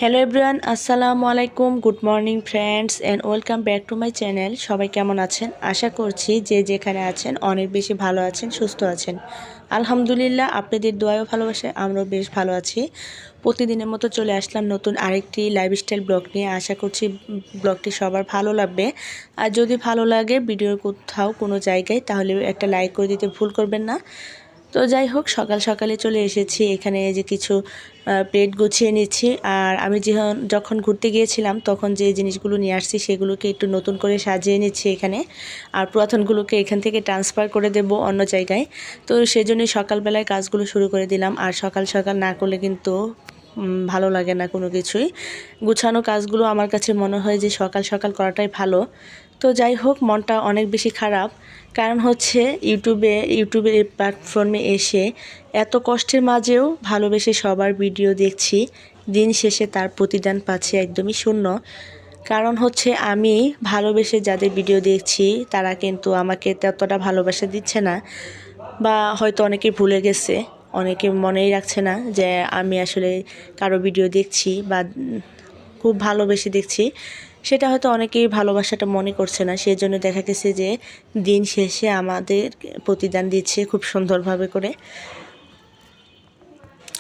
Hello everyone, আসসালামু আলাইকুম। Good morning friends and welcome back to my channel. সবাই কেমন আছেন? আশা করছি যে যেখানে আছেন অনেক বেশি ভালো আছেন, সুস্থ আছেন। আলহামদুলিল্লাহ, আপনাদের দোয়াও ভালোবাসে আমরাও বেশ ভালো আছি। প্রতিদিনের মতো চলে আসলাম নতুন আরেকটি লাইফস্টাইল ব্লগ নিয়ে। আশা করছি ব্লগটি সবার ভালো লাগবে। আর যদি ভালো লাগে ভিডিওর কোথাও কোনো জায়গায়, তাহলে একটা লাইক করে দিতে ভুল করবেন না। তো যাই হোক, সকাল সকালে চলে এসেছি এখানে, যে কিছু প্লেট গুছিয়ে নিচ্ছি। আর আমি যখন ঘুরতে গিয়েছিলাম তখন যে জিনিসগুলো নিয়ে আসছি সেগুলোকে একটু নতুন করে সাজিয়ে নিচ্ছি এখানে। আর পুরাতনগুলোকে এখান থেকে ট্রান্সফার করে দেব অন্য জায়গায়। তো সেজন্যই সকালবেলায় কাজগুলো শুরু করে দিলাম। আর সকাল সকাল না করলে কিন্তু ভালো লাগে না কোনো কিছুই। গুছানো কাজগুলো আমার কাছে মনে হয় যে সকাল সকাল করাটাই ভালো। তো যাই হোক, মনটা অনেক বেশি খারাপ, কারণ হচ্ছে ইউটিউবের এই প্ল্যাটফর্মে এসে এত কষ্টের মাঝেও ভালোবেসে সবার ভিডিও দেখছি, দিন শেষে তার প্রতিদান পাচ্ছি একদমই শূন্য। কারণ হচ্ছে আমি ভালোবেসে যাদের ভিডিও দেখছি তারা কিন্তু আমাকে ততটা ভালোবাসা দিচ্ছে না, বা হয়তো অনেকে ভুলে গেছে, অনেকে মনেই রাখছে না যে আমি আসলে কারো ভিডিও দেখছি বা খুব ভালোবেসে দেখছি। সেটা হয়তো অনেকেই ভালোবাসাটা মনে করছে না, সেই জন্য দেখা গেছে যে দিন শেষে আমাদের প্রতিদান দিচ্ছে খুব সুন্দরভাবে করে।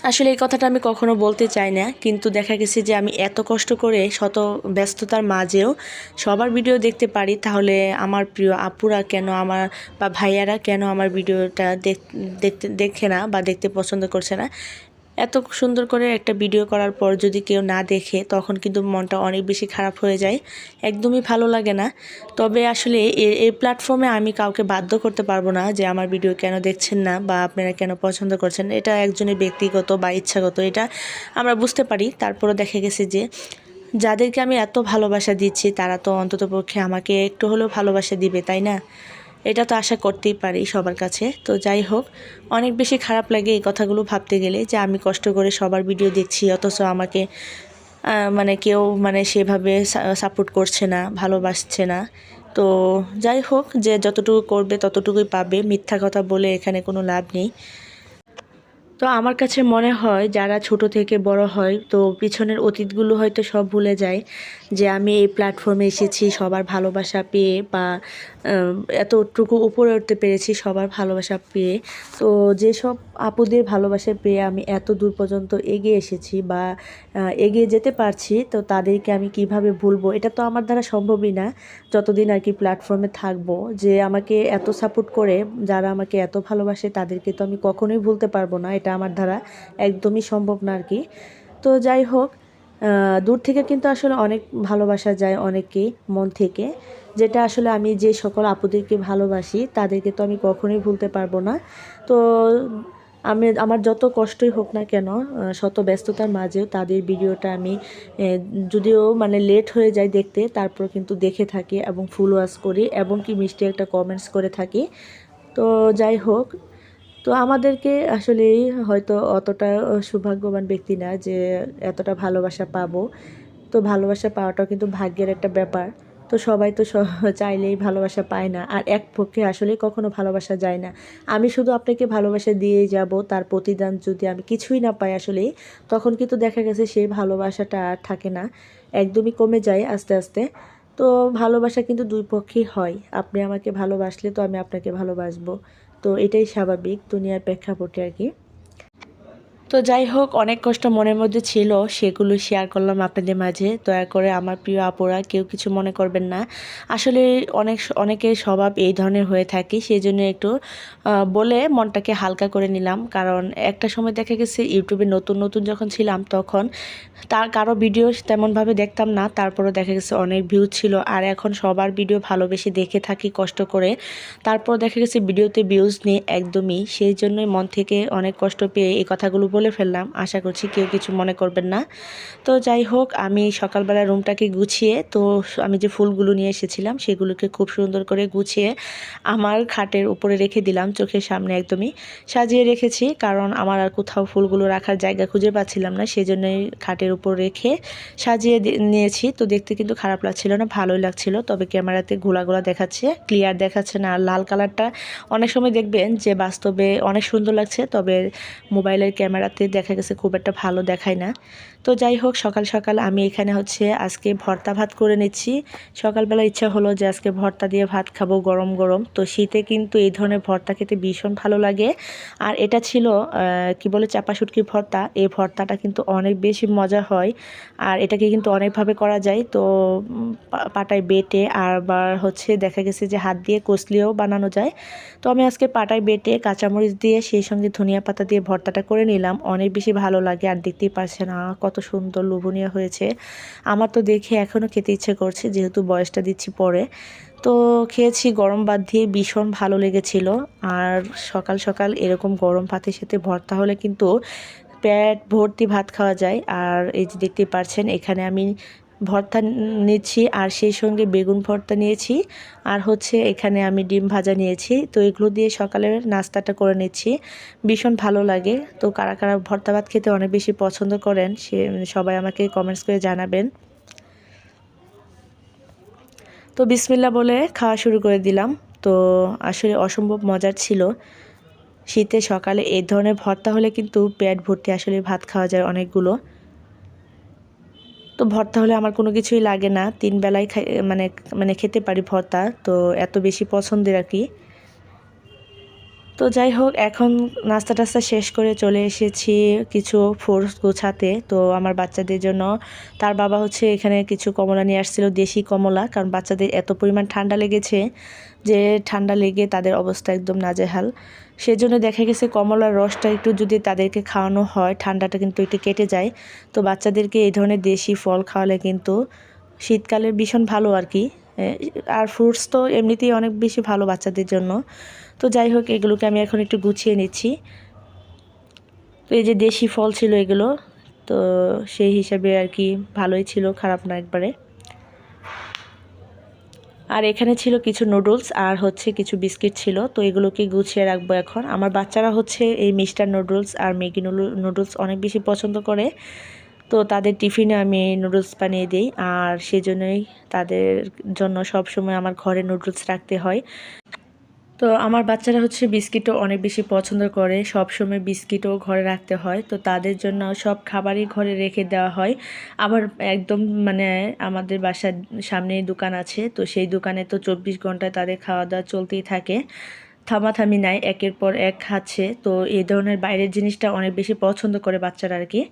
আসলে এই কথাটা আমি কখনো বলতে চাই না, কিন্তু দেখা গেছে যে আমি এত কষ্ট করে শত ব্যস্ততার মাঝেও সবার ভিডিও দেখতে পারি, তাহলে আমার প্রিয় আপুরা কেন আমার বা ভাইয়ারা কেন আমার ভিডিওটা দেখে না বা দেখতে পছন্দ করছে না। এত সুন্দর করে একটা ভিডিও করার পর যদি কেউ না দেখে, তখন কিন্তু মনটা অনেক বেশি খারাপ হয়ে যায়, একদমই ভালো লাগে না। তবে আসলে এই প্ল্যাটফর্মে আমি কাউকে বাধ্য করতে পারবো না যে আমার ভিডিও কেন দেখছেন না বা আপনারা কেন পছন্দ করছেন। এটা একজনের ব্যক্তিগত বা ইচ্ছাগত, এটা আমরা বুঝতে পারি। তারপরে দেখা গেছে যে যাদেরকে আমি এত ভালোবাসা দিচ্ছি তারা তো অন্ততপক্ষে আমাকে একটু হলেও ভালোবাসা দিবে, তাই না? এটা তো আশা করতেই পারি সবার কাছে। তো যাই হোক, অনেক বেশি খারাপ লাগে এই কথাগুলো ভাবতে গেলে, যে আমি কষ্ট করে সবার ভিডিও দেখছি অথচ আমাকে কেউ সেভাবে সাপোর্ট করছে না, ভালোবাসছে না। তো যাই হোক, যে যতটুকু করবে ততটুকুই পাবে, মিথ্যা কথা বলে এখানে কোনো লাভ নেই। তো আমার কাছে মনে হয় যারা ছোট থেকে বড় হয়, তো পিছনের অতীতগুলো হয়তো সব ভুলে যায়, যে আমি এই প্ল্যাটফর্মে এসেছি সবার ভালোবাসা পেয়ে, বা এতটুকু উপরে উঠতে পেরেছি সবার ভালোবাসা পেয়ে। তো যেসব আপুদের ভালোবাসা পেয়ে আমি এত দূর পর্যন্ত এগিয়ে এসেছি বা এগিয়ে যেতে পারছি, তো তাদেরকে আমি কিভাবে ভুলবো? এটা তো আমার দ্বারা সম্ভবই না, যতদিন আর কি প্ল্যাটফর্মে থাকবো। যে আমাকে এত সাপোর্ট করে, যারা আমাকে এত ভালোবাসে, তাদেরকে তো আমি কখনোই ভুলতে পারবো না, এটা আমার দ্বারা একদমই সম্ভব না আর কি। তো যাই হোক, দূর থেকে কিন্তু আসলে অনেক ভালোবাসা যায় অনেকেই মন থেকে, যেটা আসলে আমি যে সকল আপুদেরকে ভালোবাসি তাদেরকে তো আমি কখনোই ভুলতে পারবো না। তো আমার যত কষ্টই হোক না কেন, শত ব্যস্ততার মাঝেও তাদের ভিডিওটা আমি যদিও লেট হয়ে যায় দেখতে, তারপর কিন্তু দেখে থাকি এবং ফুল ওয়াচ করি এবং কি মিষ্টি একটা কমেন্টস করে থাকি। তো যাই হোক, তো আমাদেরকে আসলেই হয়তো অতটা সৌভাগ্যবান ব্যক্তি না যে এতটা ভালোবাসা পাবো। তো ভালোবাসা পাওয়াটাও কিন্তু ভাগ্যের একটা ব্যাপার। তো সবাই তো চাইলেই ভালোবাসা পায় না, আর এক পক্ষে আসলে কখনো ভালোবাসা যায় না। আমি শুধু আপনাকে ভালোবাসা দিয়েই যাব, তার প্রতিদান যদি আমি কিছুই না পাই আসলেই, তখন কিন্তু দেখা গেছে সেই ভালোবাসাটা আর থাকে না, একদমই কমে যায় আস্তে আস্তে। তো ভালোবাসা কিন্তু দুই পক্ষেই হয়, আপনি আমাকে ভালোবাসলে তো আমি আপনাকে ভালোবাসবো। তো এটাই স্বাভাবিক দুনিয়ার প্রেক্ষাপটে আর কি। তো যাই হোক, অনেক কষ্ট মনের মধ্যে ছিল, সেগুলো শেয়ার করলাম আপনাদের মাঝে। দয়া করে আমার প্রিয় আপুরা কেউ কিছু মনে করবেন না। আসলে অনেকের স্বভাব এই ধরনের হয়ে থাকে, সেই জন্য একটু বলে মনটাকে হালকা করে নিলাম। কারণ একটা সময় দেখা গেছে ইউটিউবে নতুন নতুন যখন ছিলাম, তখন তার কারো ভিডিও তেমনভাবে দেখতাম না, তারপরও দেখা গেছে অনেক ভিউ ছিল। আর এখন সবার ভিডিও ভালোবেসে দেখে থাকি কষ্ট করে, তারপর দেখা গেছে ভিডিওতে ভিউজ নেই একদমই। সেই জন্যই মন থেকে অনেক কষ্ট পেয়ে এই কথাগুলো বলে ফেললাম, আশা করছি কেউ কিছু মনে করবেন না। তো যাই হোক, আমি সকালবেলা রুমটাকে গুছিয়ে, তো আমি যে ফুলগুলো নিয়ে এসেছিলাম সেগুলোকে খুব সুন্দর করে গুছিয়ে আমার খাটের উপরে রেখে দিলাম, চোখের সামনে একদমই সাজিয়ে রেখেছি। কারণ আমার আর কোথাও ফুলগুলো রাখার জায়গা খুঁজে পাচ্ছিলাম না, সেই জন্যই খাটের উপর রেখে সাজিয়ে নিয়েছি। তো দেখতে কিন্তু খারাপ লাগছিল না, ভালোই লাগছিল। তবে ক্যামেরাতে ঘোলা ঘোলা দেখাচ্ছে, ক্লিয়ার দেখাচ্ছে না। আর লাল কালারটা অনেক সময় দেখবেন যে বাস্তবে অনেক সুন্দর লাগছে, তবে মোবাইলের ক্যামেরাতে দেখা গেছে খুব একটা ভালো দেখায় না। তো যাই হোক, সকাল সকাল আমি এখানে হচ্ছে আজকে ভর্তা ভাত করে নিচ্ছি। সকালবেলা ইচ্ছা হলো যে আজকে ভর্তা দিয়ে ভাত খাবো গরম গরম। তো শীতে কিন্তু এই ধরনের ভর্তা খেতে ভীষণ ভালো লাগে। আর এটা ছিল কি বলে চাপা শুটকির ভর্তা। এই ভর্তাটা কিন্তু অনেক বেশি মজা হয়, আর এটাকে কিন্তু অনেকভাবে করা যায়। তো পাটায় বেটে আবার হচ্ছে দেখা গেছে যে হাত দিয়ে কষলিও বানানো যায়। তো আমি আজকে পাটায় বেটে কাঁচামরিচ দিয়ে সেই সঙ্গে ধনিয়া পাতা দিয়ে ভর্তাটা করে নিলাম। অনেক বেশি ভালো লাগে, আর দেখতেই পারছেন কত সুন্দর লোভনীয় হয়েছে। আমার তো দেখে এখনও খেতে ইচ্ছে করছে, যেহেতু বয়সটা দিচ্ছি পরে। তো খেয়েছি গরম ভাত দিয়ে, ভীষণ ভালো লেগেছিল। আর সকাল সকাল এরকম গরম ভাতের সাথে ভর্তা হলে কিন্তু পেট ভর্তি ভাত খাওয়া যায়। আর এই যে দেখতেই পারছেন এখানে আমি ভর্তা নিচ্ছি, আর সেই সঙ্গে বেগুন ভর্তা নিয়েছি, আর হচ্ছে এখানে আমি ডিম ভাজা নিয়েছি। তো এগুলো দিয়ে সকালের নাস্তাটা করে নিচ্ছি, ভীষণ ভালো লাগে। তো কারা কারা ভর্তা ভাত খেতে অনেক বেশি পছন্দ করেন সবাই আমাকে কমেন্টস করে জানাবেন। তো বিসমিল্লাহ বলে খাওয়া শুরু করে দিলাম। তো আসলে অসম্ভব মজার ছিল। শীতে সকালে এই ধরনের ভর্তা হলে কিন্তু পেট ভর্তি আসলে ভাত খাওয়া যায় অনেকগুলো। তো ভর্তা হলে আমার কোনো কিছুই লাগে না, 3 বেলায় মানে মানে খেতে পারি ভর্তা। তো এত বেশি পছন্দের আর কি। তো যাই হোক, এখন নাস্তা টাস্তা শেষ করে চলে এসেছি কিছু ফ্রুটস গোছাতে। তো আমার বাচ্চাদের জন্য তার বাবা হচ্ছে এখানে কিছু কমলা নিয়ে আসছিল, দেশি কমলা। কারণ বাচ্চাদের এত পরিমাণ ঠান্ডা লেগেছে যে ঠান্ডা লেগে তাদের অবস্থা একদম নাজেহাল। সেজন্য দেখা গেছে কমলার রসটা একটু যদি তাদেরকে খাওয়ানো হয়, ঠান্ডাটা কিন্তু একটু কেটে যায়। তো বাচ্চাদেরকে এই ধরনের দেশি ফল খাওয়ালে কিন্তু শীতকালে ভীষণ ভালো আর কি। আর ফ্রুটস তো এমনিতেই অনেক বেশি ভালো বাচ্চাদের জন্য। তো যাই হোক, এগুলোকে আমি এখন একটু গুছিয়ে নিচ্ছি। তো এই যে দেশি ফল ছিল এগুলো, তো সেই হিসাবে আর কি ভালোই ছিল, খারাপ না একবারে। আর এখানে ছিল কিছু নুডলস আর হচ্ছে কিছু বিস্কিট ছিল। তো এগুলোকে গুছিয়ে রাখবো এখন। আমার বাচ্চারা হচ্ছে এই মিস্টার নুডলস আর ম্যাগি নুডলস অনেক বেশি পছন্দ করে। তো তাদের টিফিনে আমি নুডলস বানিয়ে দিই, আর সেজন্যই তাদের জন্য সব সময় আমার ঘরে নুডলস রাখতে হয়। তো আমার বাচ্চারা হচ্ছে বিস্কিটও অনেক বেশি পছন্দ করে, সব সময় বিস্কিটও ঘরে রাখতে হয়। তো তাদের জন্য সব খাবারই ঘরে রেখে দেওয়া হয়। আবার একদম মানে আমাদের বাসার সামনেই দোকান আছে, তো সেই দোকানে তো 24 ঘন্টায় তাদের খাওয়া দাওয়া চলতেই থাকে, থামাথামি নাই, একের পর এক খাচ্ছে। তো এই ধরনের বাইরের জিনিসটা অনেক বেশি পছন্দ করে বাচ্চারা আর কি।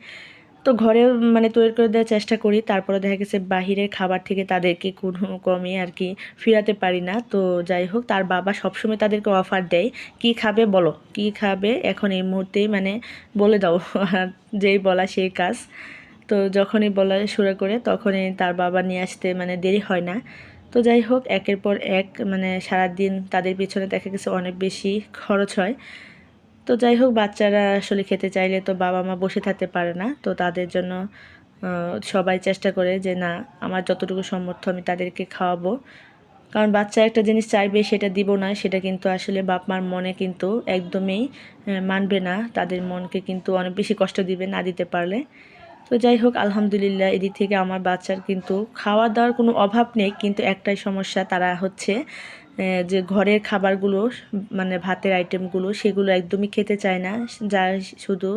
তো ঘরে মানে তৈরি করে দেওয়ার চেষ্টা করি, তারপরে দেখা গেছে বাহিরের খাবার থেকে তাদেরকে কোনো কমিয়ে আর কি ফিরাতে পারি না। তো যাই হোক, তার বাবা সবসময় তাদেরকে অফার দেয়, কি খাবে বলো, কি খাবে এখন এই মুহূর্তেই মানে বলে দাও। যেই বলা সেই কাজ। তো যখনই বলা শুরু করে তখনই তার বাবা নিয়ে আসতে মানে দেরি হয় না। তো যাই হোক, একের পর এক মানে সারাদিন তাদের পিছনে দেখা গেছে অনেক বেশি খরচ হয়। তো যাই হোক, বাচ্চারা আসলে খেতে চাইলে তো বাবা মা বসে থাকতে পারে না। তো তাদের জন্য সবাই চেষ্টা করে যে না, আমার যতটুকু সামর্থ্য আমি তাদেরকে খাওয়াবো। কারণ বাচ্চা একটা জিনিস চাইবে, সেটা দিব না, সেটা কিন্তু আসলে বাপ মার মনে কিন্তু একদমই মানবে না, তাদের মনকে কিন্তু অনেক বেশি কষ্ট দিবে না দিতে পারলে। তো যাই হোক, আলহামদুলিল্লাহ এদিক থেকে আমার বাচ্চার কিন্তু খাওয়া দাওয়ার কোনো অভাব নেই। কিন্তু একটাই সমস্যা, তারা হচ্ছে যে ঘরের খাবারগুলো মানে ভাতের আইটেমগুলো সেগুলো একদমই খেতে চায় না। যা শুধু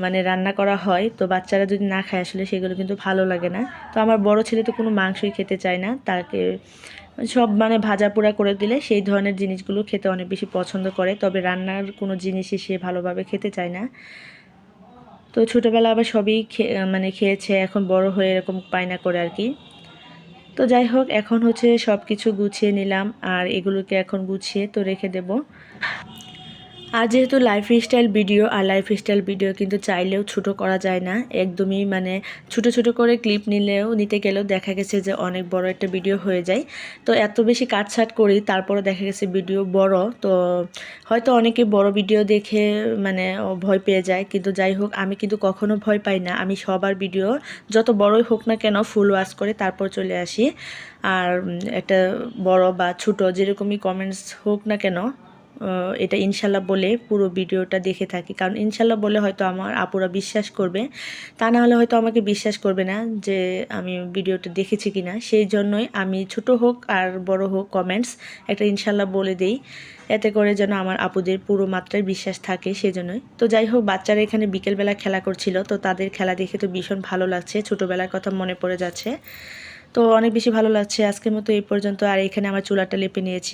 মানে রান্না করা হয়, তো বাচ্চারা যদি না খায় আসলে সেগুলো কিন্তু ভালো লাগে না। তো আমার বড় ছেলে তো কোনো মাংসই খেতে চায় না, তাকে সব মানে ভাজা পোড়া করে দিলে সেই ধরনের জিনিসগুলো খেতে অনেক বেশি পছন্দ করে, তবে রান্নার কোনো জিনিসই সে ভালোভাবে খেতে চায় না। তো ছোটোবেলা আবার সবই মানে খেয়েছে, এখন বড় হয়ে এরকম পায়না করে আর কি। তো যাই হোক, এখন হচ্ছে সব কিছু গুছিয়ে নিলাম, আর এগুলোকে এখন গুছিয়ে তো রেখে দেব। আর যেহেতু লাইফস্টাইল ভিডিও, আর লাইফস্টাইল ভিডিও কিন্তু চাইলেও ছোট করা যায় না একদমই, মানে ছোট ছোট করে ক্লিপ নিতে গেলেও দেখা গেছে যে অনেক বড় একটা ভিডিও হয়ে যায়। তো এত বেশি কাটছাট করি, তারপরে দেখা গেছে ভিডিও বড়। তো হয়তো অনেকে বড় ভিডিও দেখে মানে ভয় পেয়ে যায়, কিন্তু যাই হোক, আমি কিন্তু কখনো ভয় পাই না। আমি সবার ভিডিও যত বড়ই হোক না কেন ফুল ওয়াচ করে তারপর চলে আসি। আর একটা বড় বা ছোট যেরকমই কমেন্টস হোক না কেন, এটা ইনশাল্লাহ বলে পুরো ভিডিওটা দেখে থাকি, কারণ ইনশাল্লাহ বলে হয়তো আমার আপুরা বিশ্বাস করবে, তা না হলে হয়তো আমাকে বিশ্বাস করবে না যে আমি ভিডিওটা দেখেছি কিনা। সেই জন্যই আমি ছোট হোক আর বড় হোক কমেন্টস একটা ইনশাল্লাহ বলে দেই, এতে করে যেন আমার আপুদের পুরো মাত্রায় বিশ্বাস থাকে, সেজন্যই। তো যাই হোক, বাচ্চারা এখানে বিকেলবেলা খেলা করছিল, তো তাদের খেলা দেখে তো ভীষণ ভালো লাগছে, ছোটোবেলার কথা মনে পড়ে যাচ্ছে, তো অনেক বেশি ভালো লাগছে। আজকের মতো এই পর্যন্ত। আর এখানে আমার চুলাটা লেপে নিয়েছি।